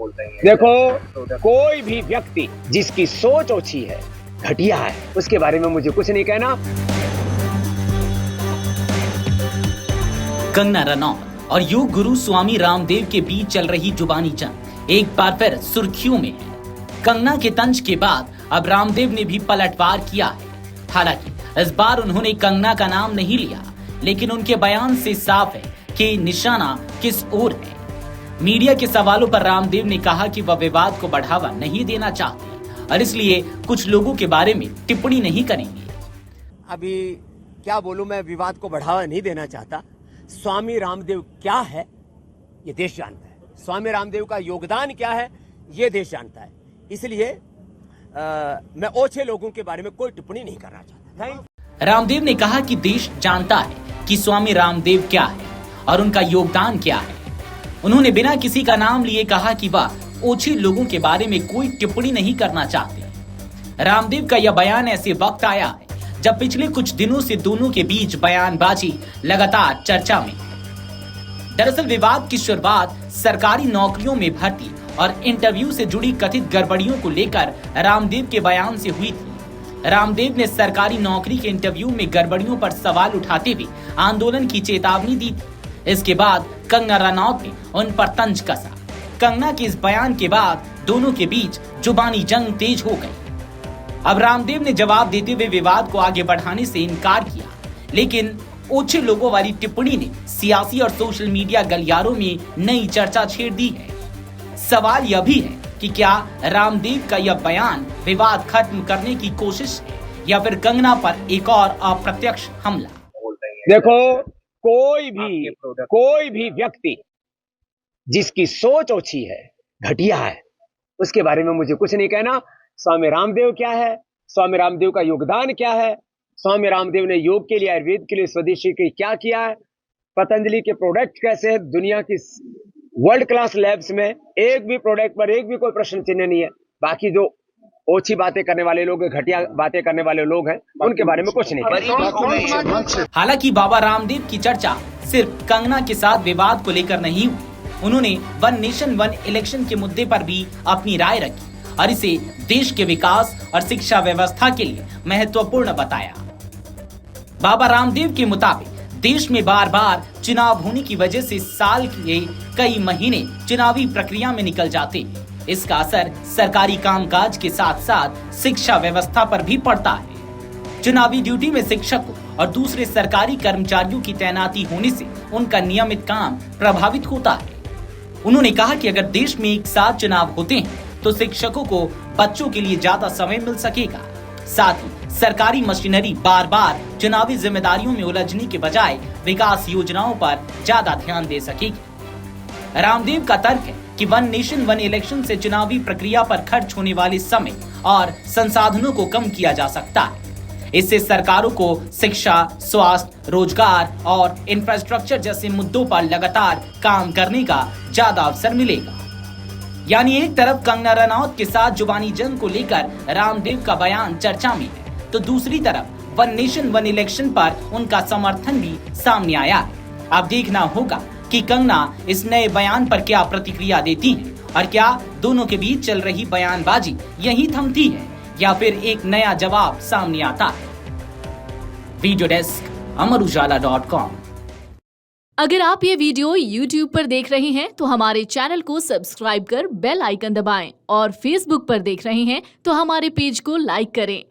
देखो, कोई भी व्यक्ति जिसकी सोच ओछी है, घटिया है, उसके बारे में मुझे कुछ नहीं कहना। कंगना रनौत और योग गुरु स्वामी रामदेव के बीच चल रही जुबानी जंग एक बार फिर सुर्खियों में है। कंगना के तंज के बाद अब रामदेव ने भी पलटवार किया है। हालांकि इस बार उन्होंने कंगना का नाम नहीं लिया, लेकिन उनके बयान से साफ है कि निशाना किस ओर है। मीडिया के सवालों पर रामदेव ने कहा कि वह विवाद को बढ़ावा नहीं देना चाहते और इसलिए कुछ लोगों के बारे में टिप्पणी नहीं करेंगे। अभी क्या बोलूं, मैं विवाद को बढ़ावा नहीं देना चाहता। स्वामी रामदेव क्या है ये देश जानता है, स्वामी रामदेव का योगदान क्या है ये देश जानता है। इसलिए मैं ओछे लोगों के बारे में कोई टिप्पणी नहीं करना चाहता। रामदेव ने कहा कि देश जानता है कि स्वामी रामदेव क्या है और उनका योगदान क्या है। उन्होंने बिना किसी का नाम लिए कहा कि वह ओछे लोगों के बारे में कोई टिप्पणी नहीं करना चाहते। रामदेव का यह बयान ऐसे वक्त आया है जब पिछले कुछ दिनों से दोनों के बीच बयानबाजी लगातार चर्चा में है। दरअसल विवाद की शुरुआत सरकारी नौकरियों में भर्ती और इंटरव्यू से जुड़ी कथित गड़बड़ियों को लेकर रामदेव के बयान से हुई थी। रामदेव ने सरकारी नौकरी के इंटरव्यू में गड़बड़ियों पर सवाल उठाते हुए आंदोलन की चेतावनी दी थी। इसके बाद कंगना रनौत ने उन पर तंज कसा। कंगना के इस बयान के बाद दोनों के बीच जुबानी जंग तेज हो गई। अब रामदेव ने जवाब देते हुए विवाद को आगे बढ़ाने से इनकार किया, लेकिन ओछे लोगों वाली टिप्पणी ने सियासी और सोशल मीडिया गलियारों में नई चर्चा छेड़ दी है। सवाल यह भी है कि क्या रामदेव का यह बयान विवाद खत्म करने की कोशिश है या फिर कंगना पर एक और अप्रत्यक्ष हमला। देखो, कोई भी व्यक्ति जिसकी सोच ओछी है, घटिया है, उसके बारे में मुझे कुछ नहीं कहना। स्वामी रामदेव क्या है, स्वामी रामदेव का योगदान क्या है, स्वामी रामदेव ने योग के लिए, आयुर्वेद के लिए, स्वदेशी के क्या किया है, पतंजलि के प्रोडक्ट कैसे है, दुनिया की वर्ल्ड क्लास लैब्स में एक भी प्रोडक्ट पर एक भी कोई प्रश्न चिन्ह नहीं है। बाकी जो ओछी बातें करने वाले लोग, घटिया बातें करने वाले लोग हैं, उनके बारे में कुछ नहीं। हालांकि बाबा रामदेव की चर्चा सिर्फ कंगना के साथ विवाद को लेकर नहीं हुई। उन्होंने वन नेशन वन इलेक्शन के मुद्दे पर भी अपनी राय रखी और इसे देश के विकास और शिक्षा व्यवस्था के लिए महत्वपूर्ण बताया। बाबा रामदेव के मुताबिक देश में बार बार चुनाव होने की वजह से साल के कई महीने चुनावी प्रक्रिया में निकल जाते हैं। इसका असर सरकारी कामकाज के साथ साथ शिक्षा व्यवस्था पर भी पड़ता है। चुनावी ड्यूटी में शिक्षकों और दूसरे सरकारी कर्मचारियों की तैनाती होने से उनका नियमित काम प्रभावित होता है। उन्होंने कहा कि अगर देश में एक साथ चुनाव होते हैं तो शिक्षकों को बच्चों के लिए ज्यादा समय मिल सकेगा। साथ ही सरकारी मशीनरी बार बार चुनावी जिम्मेदारियों में उलझने के बजाय विकास योजनाओं पर ज्यादा ध्यान दे सकेगी। रामदेव का तर्क है कि वन नेशन वन इलेक्शन से चुनावी प्रक्रिया पर खर्च होने वाले समय और संसाधनों को कम किया जा सकता है। इससे सरकारों को शिक्षा, स्वास्थ्य, रोजगार और इंफ्रास्ट्रक्चर जैसे मुद्दों पर लगातार काम करने का ज्यादा अवसर मिलेगा। यानी एक तरफ कंगना रनौत के साथ जुबानी जंग को लेकर रामदेव का बयान चर्चा में है, तो दूसरी तरफ वन नेशन वन इलेक्शन पर उनका समर्थन भी सामने आया है। अब देखना होगा कि कंगना इस नए बयान पर क्या प्रतिक्रिया देती हैं और क्या दोनों के बीच चल रही बयानबाजी यहीं थमती है या फिर एक नया जवाब सामने आता है। Video desk Amar Ujala dot com. अगर आप ये वीडियो YouTube पर देख रहे हैं तो हमारे चैनल को सब्सक्राइब कर बेल आइकन दबाएं और Facebook पर देख रहे हैं तो हमारे पेज को लाइक करें।